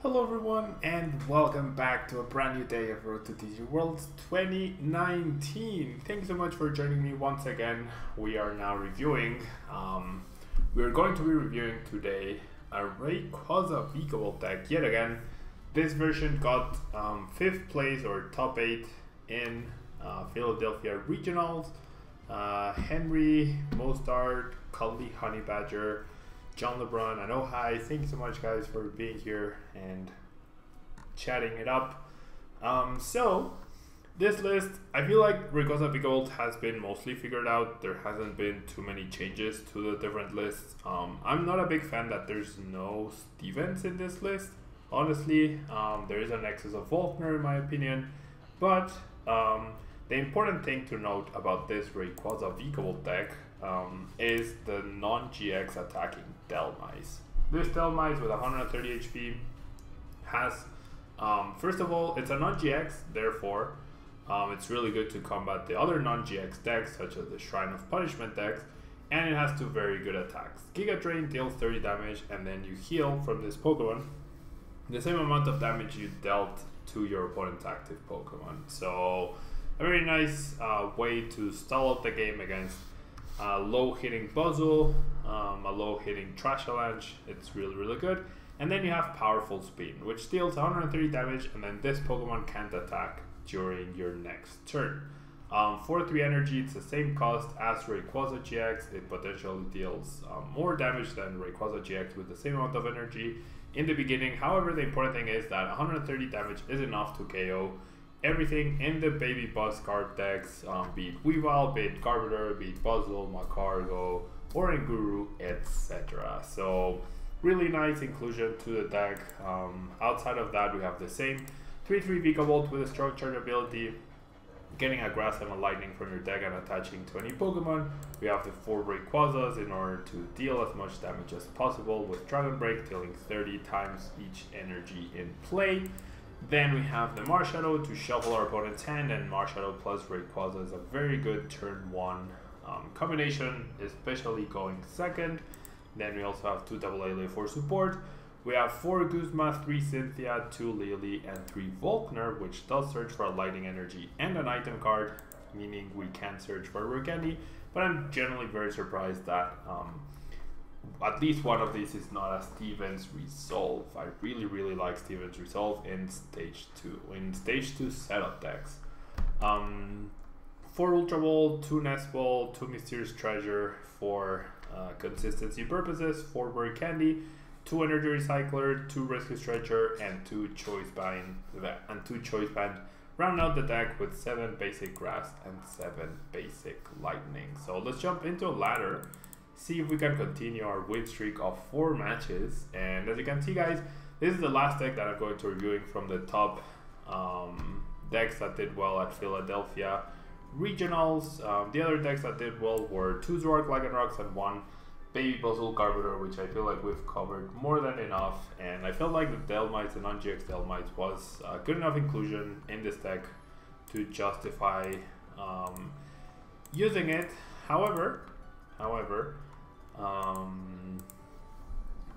Hello everyone and welcome back to a brand new day of Road to TCG Worlds 2019. Thank you so much for joining me once again. We are now reviewing, we're going to be reviewing today a Rayquaza VIKAVOLT deck yet again. This version got 5th place or top 8 in Philadelphia Regionals. Henry, Mostard, Cuddly Honey Badger, John LeBron, and oh hi, thank you so much guys for being here and chatting it up. So this list, I feel like Rayquaza VIKAVOLT has been mostly figured out. There hasn't been too many changes to the different lists. I'm not a big fan that there's no Stevens in this list. Honestly, there is an excess of Volkner in my opinion, but the important thing to note about this Rayquaza VIKAVOLT deck is the non-GX attacking DHELMISE. This DHELMISE with 130 HP has, first of all, it's a non-GX, therefore it's really good to combat the other non-GX decks such as the Shrine of Punishment decks, and it has two very good attacks. Giga Drain deals 30 damage and then you heal from this Pokemon the same amount of damage you dealt to your opponent's active Pokemon. So a very nice way to stall out the game against low hitting Buzzle, a low hitting Trash Avalanche. It's really good. And then you have Powerful Spin, which deals 130 damage, and then this Pokemon can't attack during your next turn. For 3 energy, it's the same cost as Rayquaza GX. It potentially deals more damage than Rayquaza GX with the same amount of energy in the beginning. However, the important thing is that 130 damage is enough to KO everything in the Baby Buzz card decks, be it Weavile, be it Garbodor, be it Buzzle, Macargo, or Guru, etc. So really nice inclusion to the deck. Outside of that, we have the same 3/3 VIKAVOLT with a strong charge ability, getting a Grass and a Lightning from your deck and attaching to any Pokemon. We have the 4 Rayquazas in order to deal as much damage as possible, with Dragon Break dealing 30 times each energy in play. Then we have the Marshadow to shuffle our opponent's hand, and Marshadow plus Rayquaza is a very good turn 1 combination, especially going second. Then we also have 2 AA for support. We have 4 Guzma, 3 Cynthia, 2 Lily, and 3 Volkner, which does search for a Lightning Energy and an item card, meaning we can search for a Candy, but I'm generally very surprised that at least one of these is not a Stevens Resolve. I really like Stevens Resolve in stage 2 setup decks. 4 Ultra Ball, 2 Nest Ball, 2 Mysterious Treasure for consistency purposes, 4 Bird Candy, 2 Energy Recycler, 2 Rescue Stretcher, and 2 Choice Band, round out the deck with 7 basic Grass and 7 basic Lightning. So let's jump into a ladder, see if we can continue our win streak of 4 matches. And as you can see guys, this is the last deck that I'm going to reviewing from the top decks that did well at Philadelphia Regionals. The other decks that did well were 2 Zoroark Lycanrocs and 1 Baby Buzzle Garbodor, which I feel like we've covered more than enough, and I felt like the DHELMISE, the non-GX DHELMISE, was a good enough inclusion in this deck to justify using it. However,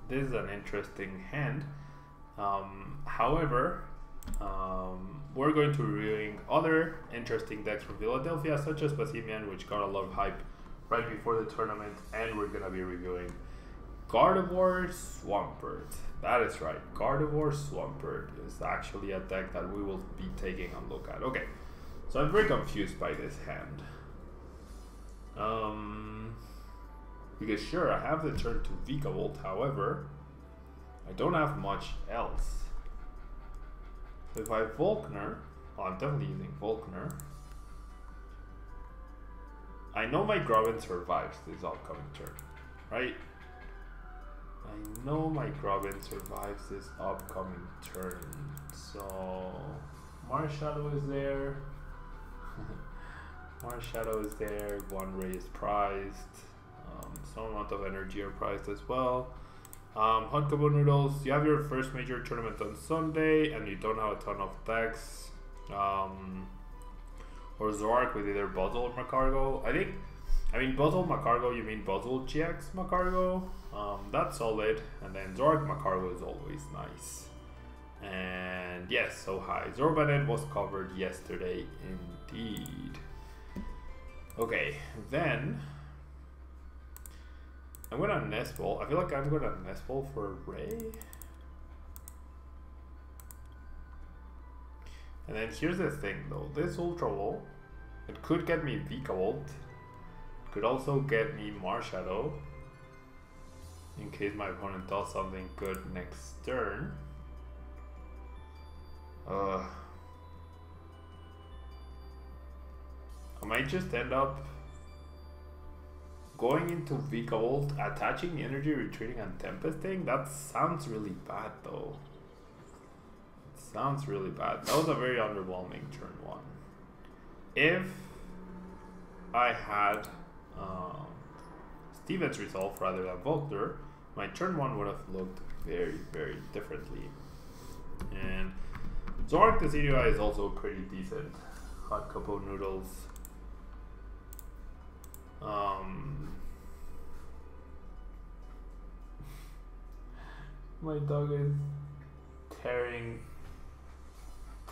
this is an interesting hand. We're going to be reviewing other interesting decks from Philadelphia, such as Basimian, which got a lot of hype right before the tournament, and we're going to be reviewing Gardevoir Swampert. That is right, Gardevoir Swampert is actually a deck that we will be taking a look at. Okay, so I'm very confused by this hand. Because sure, I have the turn to VIKAVOLT, however, I don't have much else. So if I have Volkner, well, I'm definitely using Volkner. I know my Grubbin survives this upcoming turn, right? I know my Grubbin survives this upcoming turn. So Marshadow is there. Marshadow is there. 1 Ray is prized. Some amount of energy are prized as well. Hunkable Noodles, you have your first major tournament on Sunday and you don't have a ton of decks. Or Zoroark with either Buzzle or Macargo. I mean Buzzle Macargo, you mean Buzzle GX Macargo? That's solid. And then Zoroark Macargo is always nice. And yes, so high. Zorbanet was covered yesterday indeed. Okay, then I'm gonna nest ball. I feel like I'm gonna nest ball for Ray. And then here's the thing though, this Ultra Ball, it could get me VIKAVOLT, could also get me Marshadow, in case my opponent does something good next turn. I might just end up going into VIKAVOLT, attaching energy, retreating, and tempesting. That sounds really bad though. Sounds really bad. That was a very underwhelming turn one. If I had Steven's Resolve rather than Voltor, my turn one would have looked very, very differently. And Zorak the CDI is also pretty decent. Hot Cocoa Noodles. My dog is tearing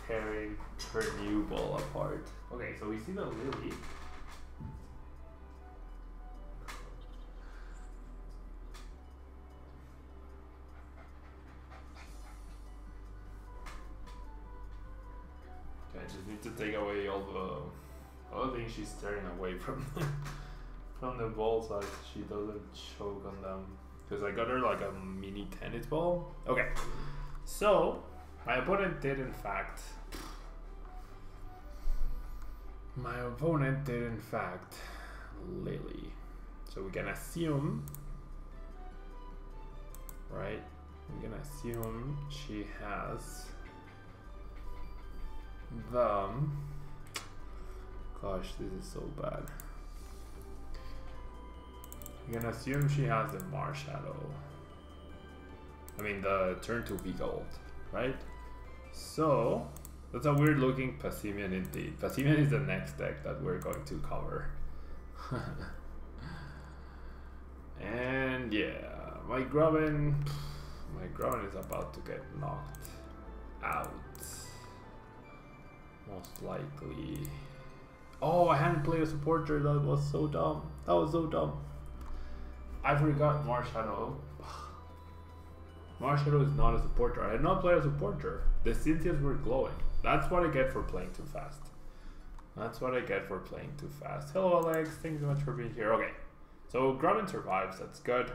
her new ball apart. Okay, so we see the Lily. Okay, I just need to take away all the things she's tearing away from from the ball so she doesn't choke on them. Because I got her like a mini tennis ball. Okay, so my opponent did in fact Lily. So we can assume, right? We can assume she has the, gosh, this is so bad. We can assume she has the Marshadow. I mean the turn to VIKAVOLT, right? So that's a weird looking Passimian indeed. Passimian is the next deck that we're going to cover. And yeah, my Grubbin is about to get knocked out. Most likely. Oh, I hadn't played a supporter. That was so dumb. That was so dumb. I forgot Marshadow. Marshadow is not a supporter. I had not played a supporter. The Cynthias were glowing. That's what I get for playing too fast. That's what I get for playing too fast. Hello Alex, thanks so much for being here. Okay, so Grubbin survives, that's good.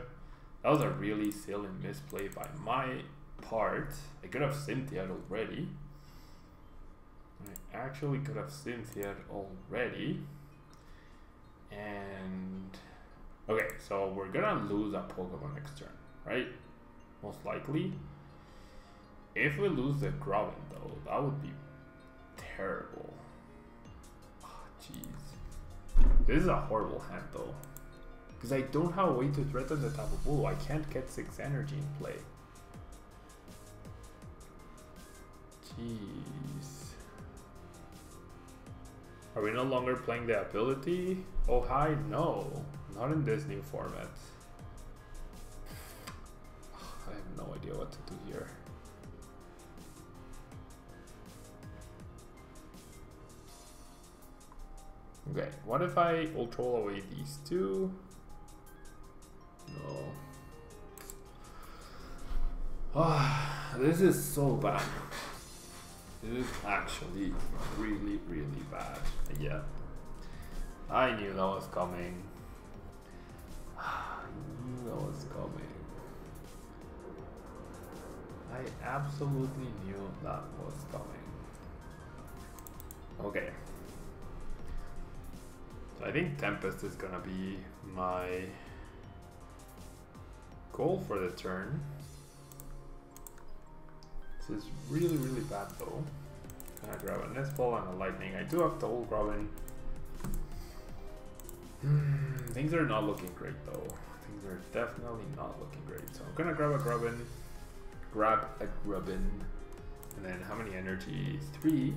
That was a really silly misplay by my part. I could have Cynthia'd already. I actually could have Cynthia'd already. And okay, so we're gonna lose a Pokemon next turn, right? Most likely. If we lose the Grubbin though, that would be terrible. Oh, jeez. This is a horrible hand though. Because I don't have a way to threaten the Tapu Bulu. I can't get 6 energy in play. Jeez. Are we no longer playing the ability? Oh hi, no. Not in this new format. I have no idea what to do here. Okay, what if I ultra away these two? No. Ah, this is so bad. This is actually really, really bad. Yeah. I knew that was coming. I knew that was coming. I absolutely knew that was coming. Okay. So I think Tempest is gonna be my goal for the turn. This is really, really bad though. Gonna grab a Nest Ball and a Lightning. I do have the old Grubbin. Things are not looking great though. Things are definitely not looking great. So I'm gonna grab a Grubbin. And then how many energy? 3.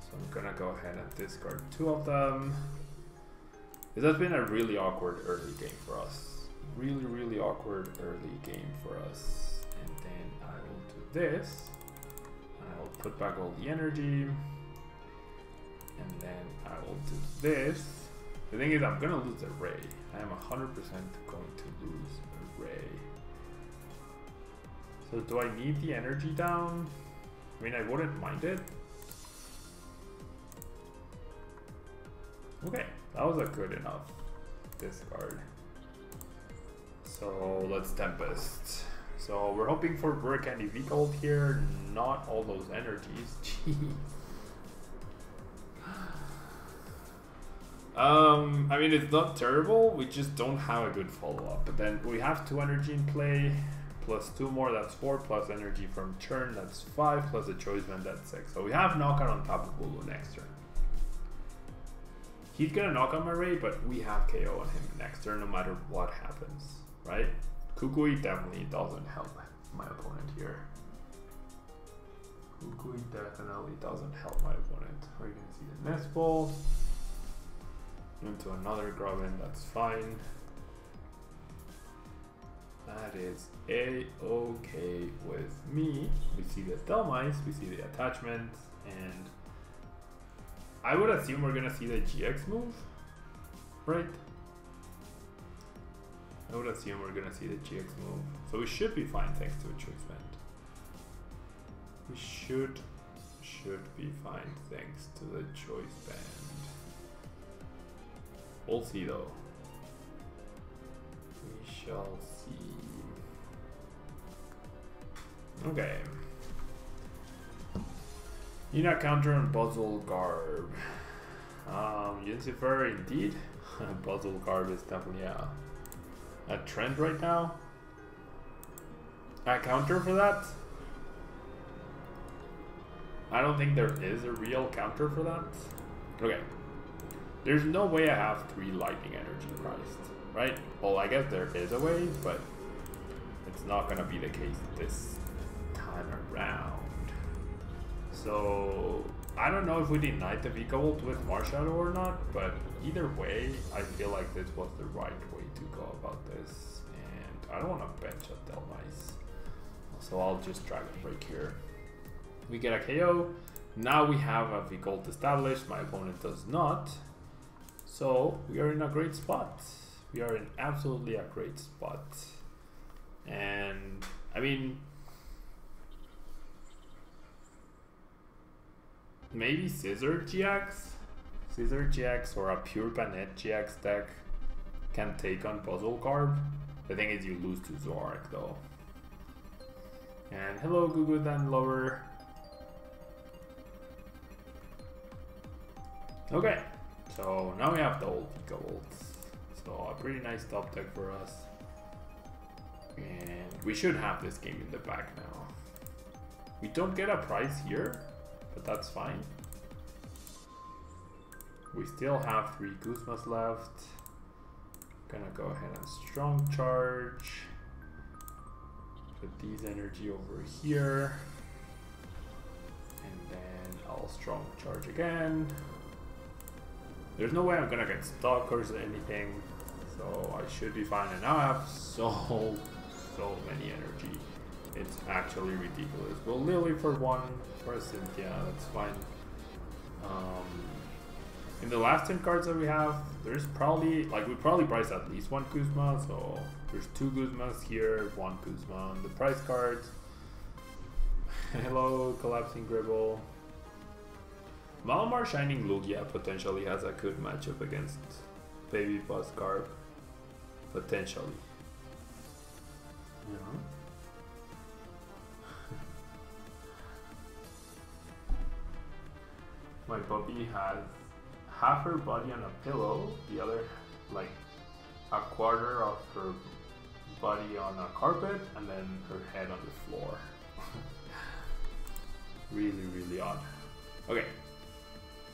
So I'm gonna go ahead and discard 2 of them. This has been a really awkward early game for us. Really, really awkward early game for us. And then I will do this. And I will put back all the energy. And then I will do this. The thing is, I'm gonna lose a ray. I am 100% going to lose a ray. So do I need the energy down? I mean, I wouldn't mind it. Okay, that was a good enough discard. So let's Tempest. So we're hoping for Brick and VIKAVOLT here, not all those energies. Jeez. I mean, it's not terrible, we just don't have a good follow-up. But then we have 2 energy in play, plus 2 more, that's 4, plus energy from turn, that's 5, plus a choice band, that's 6. So we have knockout on top of Bulu next turn. He's gonna knock out my Ray, but we have KO on him next turn no matter what happens, right? Kukui definitely doesn't help my opponent here. Kukui definitely doesn't help my opponent. We're gonna see the Nest Ball. Into another Grubbin, that's fine. That is a-okay with me. We see the DHELMISE, we see the attachment, and I would assume we're gonna see the GX move, right? I would assume we're gonna see the GX move. So we should be fine thanks to a choice band. We should be fine thanks to the choice band. We'll see though. We shall see. Okay. Nina counter on Puzzle Garb. Lucifer indeed. Puzzle Garb is definitely a trend right now. A counter for that? I don't think there is a real counter for that. Okay. There's no way I have 3 lightning energy priced, right? Well, I guess there is a way, but it's not gonna be the case this time around. So I don't know if we denied the VIKAVOLT with Marshadow or not, but either way, I feel like this was the right way to go about this. And I don't want to bench a DHELMISE, so I'll just Dragon Break here. We get a KO. Now we have a VIKAVOLT established. My opponent does not. So we are in a great spot. We are in absolutely a great spot. And I mean, maybe Scissor GX or a pure Banette GX deck can take on Puzzle Garb. The thing is, you lose to Zorak though. And hello, Gugu Dan Lower. Okay, so now we have the old VIKAVOLT. So a pretty nice top deck for us. And we should have this game in the bag now. We don't get a prize here, but that's fine. We still have 3 Guzmas left. Gonna go ahead and strong charge. Put these energy over here. And then I'll strong charge again. There's no way I'm gonna get stuck or anything. So I should be fine. And now I have so many energy. It's actually ridiculous. Well, Lily for 1, for a Cynthia, that's fine. In the last 10 cards that we have, there's probably, like, we probably priced at least 1 Guzma, so there's 2 Guzmas here, 1 Guzma on the price cards. Hello, Collapsing Gribble. Malamar Shining Lugia potentially has a good matchup against Baby Buzz Garb. Potentially. Yeah. My puppy has half her body on a pillow, the other, like, a quarter of her body on a carpet, and then her head on the floor. Really odd. Okay,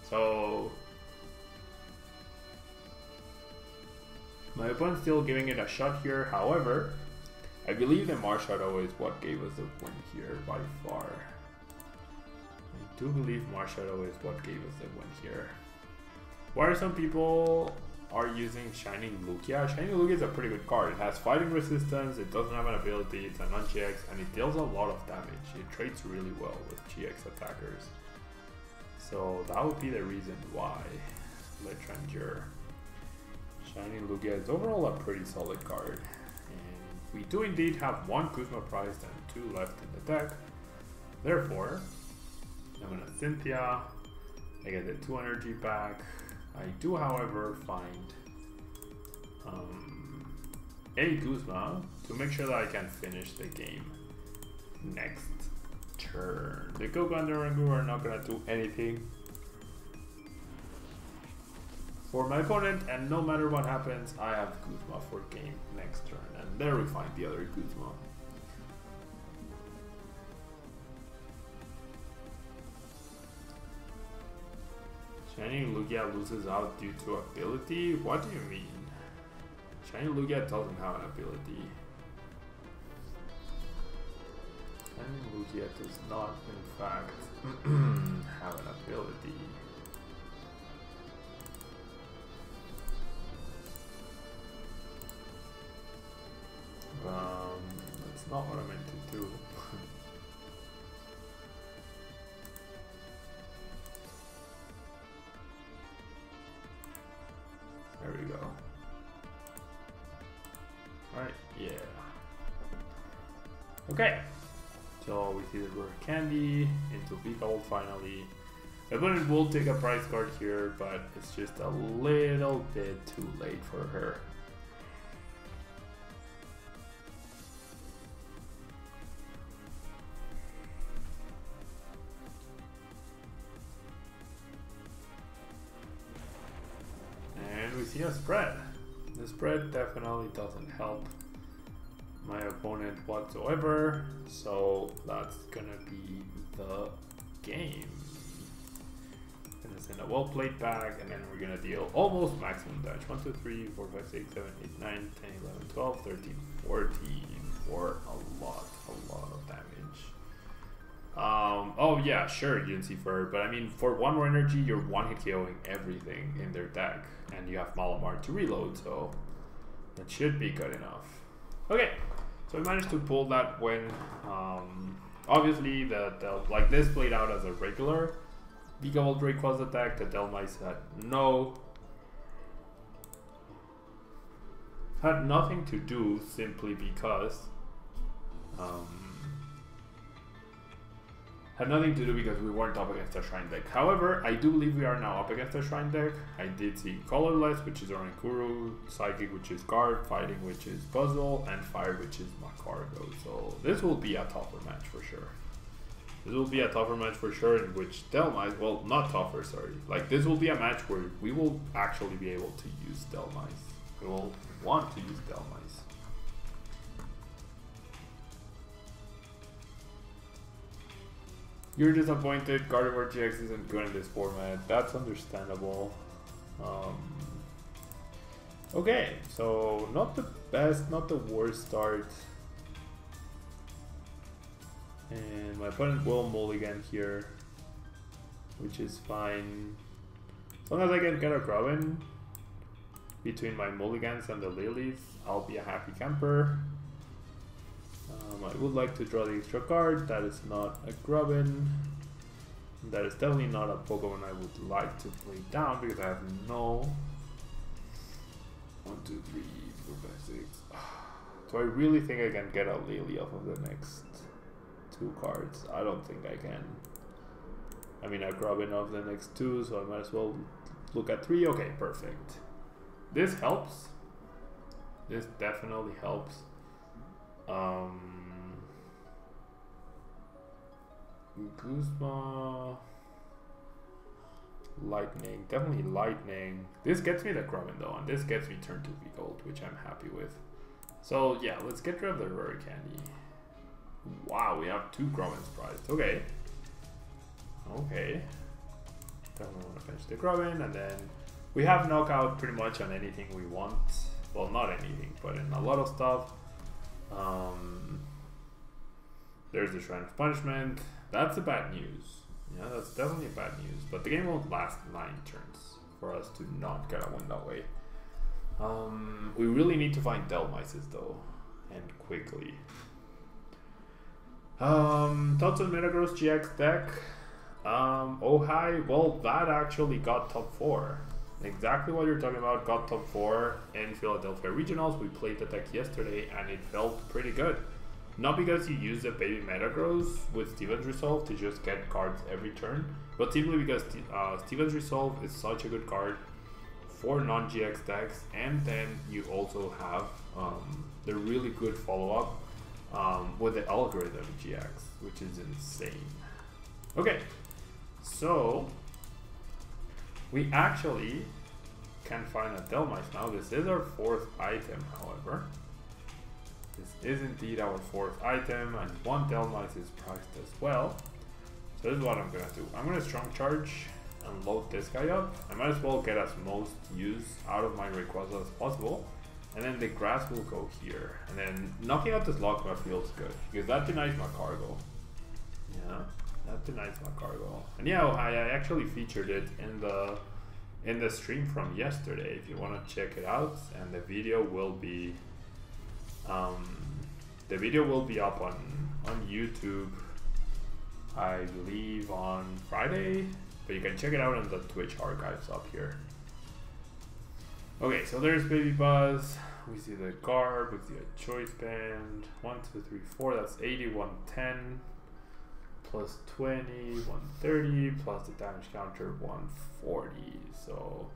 so my opponent's still giving it a shot here. However, I believe the Marshadow is what gave us the win here by far. I do believe Marshadow is what gave us the win here. Why are some people are using Shining Lugia. Shining Lugia is a pretty good card. It has fighting resistance, it doesn't have an ability, it's a non-GX, and it deals a lot of damage. It trades really well with GX attackers. So that would be the reason why. Let's Ranger. Shining Lugia is overall a pretty solid card. And we do indeed have one Kuzma prize and 2 left in the deck. Therefore, I'm gonna Cynthia. I get the 2 energy back. I do, however, find a Kuzma to make sure that I can finish the game next turn. The Goku and the Rangu are not gonna do anything for my opponent, and no matter what happens, I have Kuzma for game next turn. And there we find the other Kuzma. Shining Lugia loses out due to ability? What do you mean? Shining Lugia doesn't have an ability. Shining Lugia does not, in fact, have an ability. That's not what I meant to do. There we go. Alright, yeah. Okay. So we see the rare candy into VIKAVOLT finally. My opponent will take a prize card here, but it's just a little bit too late for her. We see a spread. The spread definitely doesn't help my opponent whatsoever, so that's gonna be the game. Gonna send a well played back, and then we're gonna deal almost maximum damage. 1, 2, 3, 4, 5, 6, 7, 8, 9, 10, 11, 12, 13, 14 for a lot of damage. Oh yeah, sure, you can see for her, but I mean, for 1 more energy, you're one-hit KOing everything in their deck, and you have Malamar to reload, so that should be good enough. Okay, so we managed to pull that win. Obviously, like this played out as a regular VIKAVOLT Rayquaza deck. The DHELMISE had nothing to do, simply because we weren't up against a Shrine deck. However, I do believe we are now up against a Shrine deck. I did see Colorless, which is Orankuru, Psychic, which is Guard, Fighting, which is Puzzle, and Fire, which is Macargo. So this will be a tougher match for sure. This will be a tougher match for sure, in which DHELMISE, well, not tougher, sorry. Like, this will be a match where we will actually be able to use DHELMISE. We will want to use DHELMISE. You're disappointed, Gardevoir GX isn't good in this format. That's understandable. Okay, so not the best, not the worst start. And my opponent will mulligan here, which is fine. As long as I can get a Grubbin between my mulligans and the lilies, I'll be a happy camper. I would like to draw the extra card. That is not a Grubbin. That is definitely not a Pokemon I would like to play down, because I have no 1, 2, 3, 4, 5, 6. Do I really think I can get a Lily off of the next 2 cards? I don't think I can. I mean, I Grubbin off the next 2, so I might as well look at 3. Okay, perfect. This helps. This definitely helps. Guzma, Lightning, definitely Lightning. This gets me the Grubbin though, and this gets me turn to VIKAVOLT, which I'm happy with. So yeah, let's get rid of the rare candy. Wow, we have 2 Grubbins prized. Okay. Okay. Definitely want to finish the Grubbin, and then we have knockout pretty much on anything we want. Well, not anything, but in a lot of stuff. There's the Shrine of Punishment. That's the bad news. Yeah, that's definitely bad news. But the game won't last 9 turns for us to not get a win that way. We really need to find DHELMISEs though, and quickly. Thoughts on Metagross GX deck? Oh hi, well that actually got top 4. Exactly what you're talking about, got top 4 in Philadelphia Regionals. We played the deck yesterday and it felt pretty good. Not because you use the baby Metagross with Steven's Resolve to just get cards every turn, but simply because Steven's Resolve is such a good card for non-GX decks, and then you also have the really good follow-up with the Algorithm GX, which is insane. Okay, so we actually can find a DHELMISE now. This is our 4th item, however. This is indeed our 4th item, and 1 DHELMISE is priced as well. So this is what I'm gonna do. I'm gonna Strong Charge and load this guy up. I might as well get as most use out of my Rayquaza as possible. And then the grass will go here. And then knocking out this Logma feels good, because that denies my cargo. Yeah, that denies my cargo. And yeah, I actually featured it in the stream from yesterday, if you want to check it out. And the video will be up on YouTube, I believe on Friday, but you can check it out in the Twitch archives up here. Okay, so there's Baby Buzz. We see the Garb, we see a Choice Band. 1, 2, 3, 4. That's 80, 110 plus 20, 130 plus the damage counter 140. So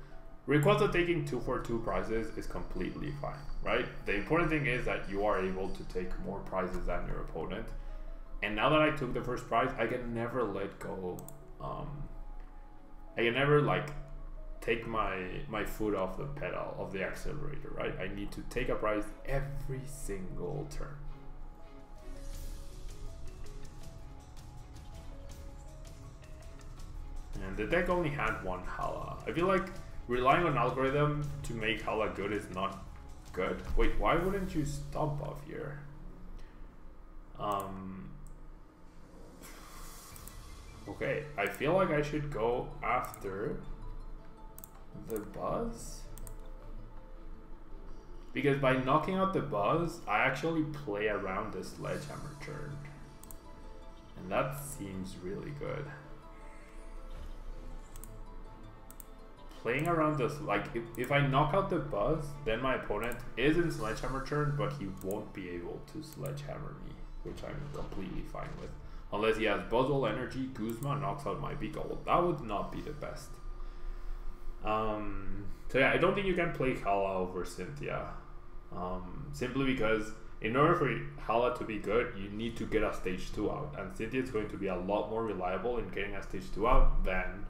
Rayquaza taking 2 for 2 prizes is completely fine, right? The important thing is that you are able to take more prizes than your opponent. And now that I took the first prize, I can never let go. I can never like take my foot off the pedal of the accelerator, right? I need to take a prize every single turn. And the deck only had 1 Hala. I feel like relying on Algorithm to make Hala good is not good. Wait, why wouldn't you stomp off here? Okay, I feel like I should go after the Buzz, because by knocking out the Buzz, I actually play around the Sledgehammer turn, and that seems really good. Playing around this, like if I knock out the Buzz, then my opponent is in Sledgehammer turn, but he won't be able to Sledgehammer me, which I'm completely fine with. Unless he has Buzzwole Energy, Guzma knocks out my VIKAVOLT. That would not be the best. So yeah, I don't think you can play Hala over Cynthia. Simply because in order for Hala to be good, you need to get a stage 2 out. And Cynthia is going to be a lot more reliable in getting a stage 2 out than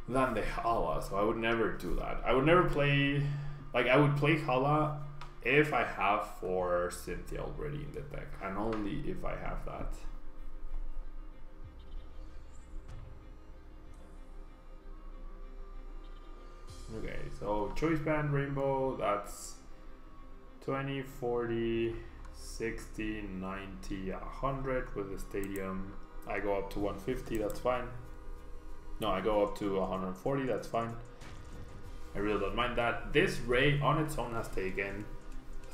the Hala. So I would never do that. I would never play, like I would play Hala if I have 4 Cynthia already in the deck, and only if I have that. Okay, so Choice Band Rainbow, that's 20, 40, 60, 90, 100 with the Stadium. I go up to 150, that's fine. No, I go up to 140, that's fine. I really don't mind that. This Ray on its own has taken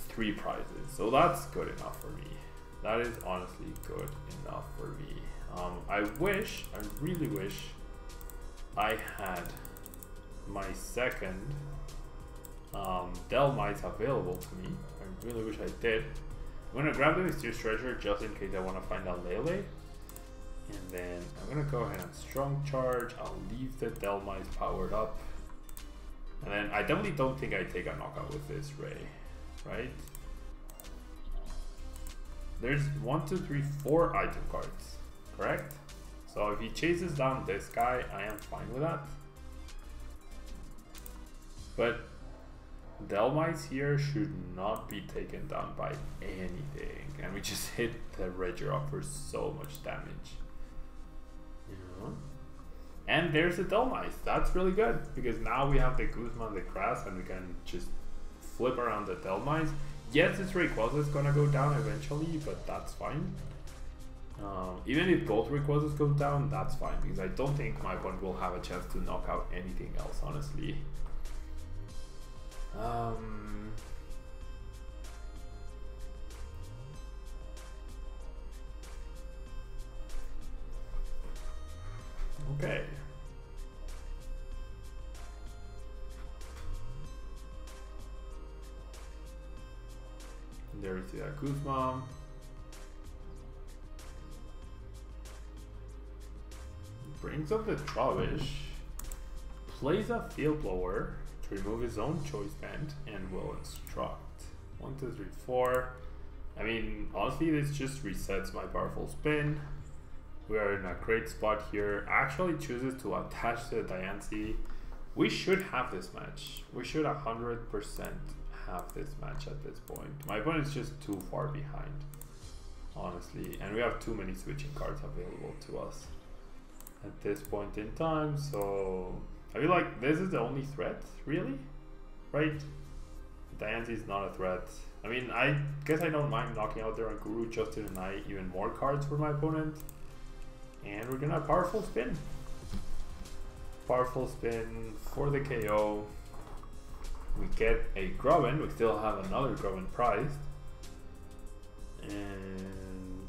3 prizes, so that's good enough for me. That is honestly good enough for me. I really wish I had my second DHELMISE available to me. I really wish I did. I'm gonna grab the Mysterious Treasure just in case I want to find out Lele. And then I'm gonna go ahead and Strong Charge. I'll leave the DHELMISE powered up. And then I definitely don't think I take a knockout with this Ray, right? There's 1, 2, 3, 4 item cards, correct? So if he chases down this guy, I am fine with that. But DHELMISE here should not be taken down by anything. And we just hit the Regirock for so much damage. You know? And there's the DHELMISE. That's really good, because now we have the Guzma and the Grass, and we can just flip around the DHELMISE. Yes, this Rayquaza is gonna go down eventually, but that's fine. Even if both Rayquazas go down, that's fine, because I don't think my opponent will have a chance to knock out anything else, honestly. Okay. There we see that Kuzma. Brings up the Trubbish, plays a Field Blower to remove his own choice band, and will instruct. 1, 2, 3, 4. I mean, honestly, this just resets my powerful spin. We are in a great spot here. Actually chooses to attach to the Diancie. We should have this match. We should 100% have this match at this point. My opponent is just too far behind, honestly, and we have too many switching cards available to us at this point in time. So I feel like this is the only threat, really, right? Diancie is not a threat. I mean, I guess I don't mind knocking out their Guru just to deny even more cards for my opponent. And we're gonna powerful spin. Powerful spin for the KO. We get a Grubbin. We still have another Grubbin prized. And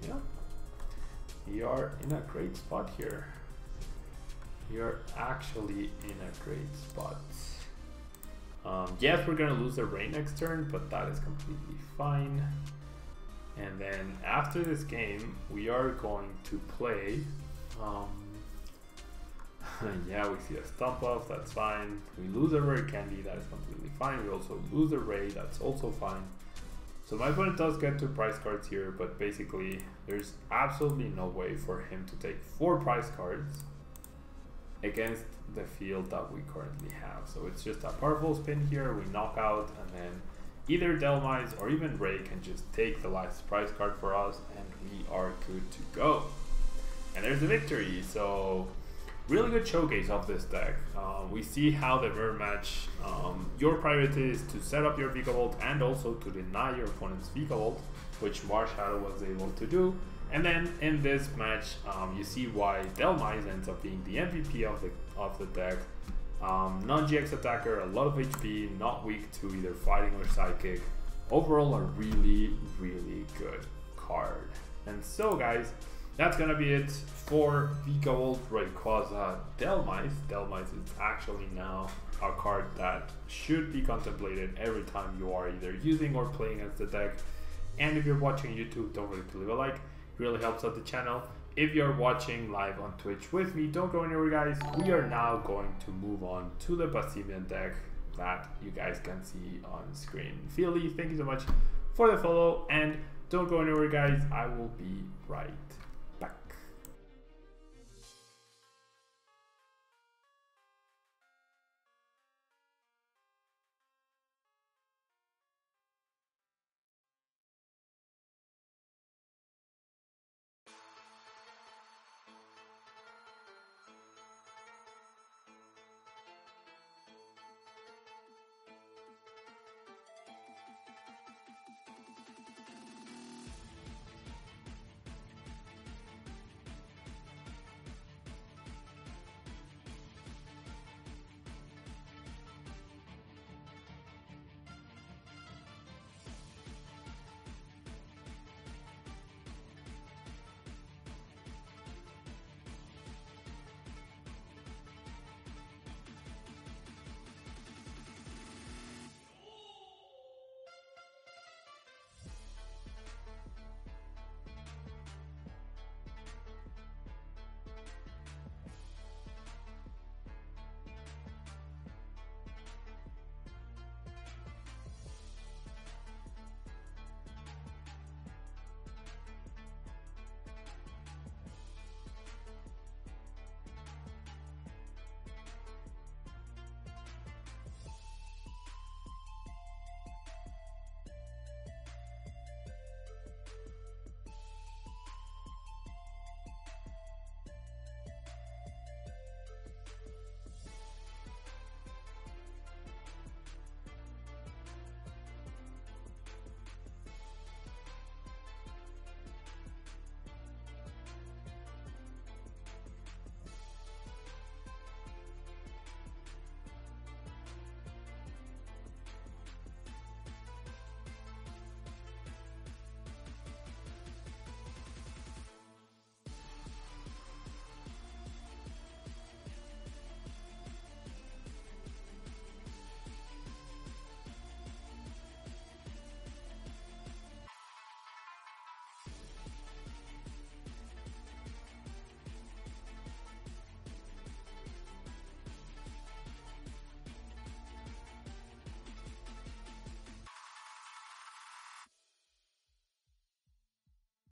yeah, we are in a great spot here. We are actually in a great spot. Yes, we're gonna lose the rain next turn, but that is completely fine. And then after this game, we are going to play. Yeah, we see a stump off, that's fine. We lose a rare candy, that is completely fine. We also lose a ray, that's also fine. So my opponent does get 2 prize cards here, but basically there's absolutely no way for him to take 4 prize cards against the field that we currently have. So it's just a powerful spin here, we knock out, and then either DHELMISE or even Ray can just take the last prize card for us, and we are good to go. And there's the victory. So really good showcase of this deck. We see how the mirror match, your priority is to set up your VIKAVOLT and also to deny your opponent's VIKAVOLT, which Marshadow was able to do. And then in this match, you see why DHELMISE ends up being the MVP of the deck. Non-GX attacker, a lot of HP, not weak to either fighting or psychic. Overall, a really, really good card. And so guys, that's gonna be it for VIKAVOLT Rayquaza DHELMISE. DHELMISE is actually now a card that should be contemplated every time you are either using or playing as the deck. And if you're watching YouTube, don't forget to leave a like, it really helps out the channel. If you're watching live on Twitch with me, don't go anywhere guys. We are now going to move on to the Basimian deck that you guys can see on screen. Feely, thank you so much for the follow, and don't go anywhere guys, I will be right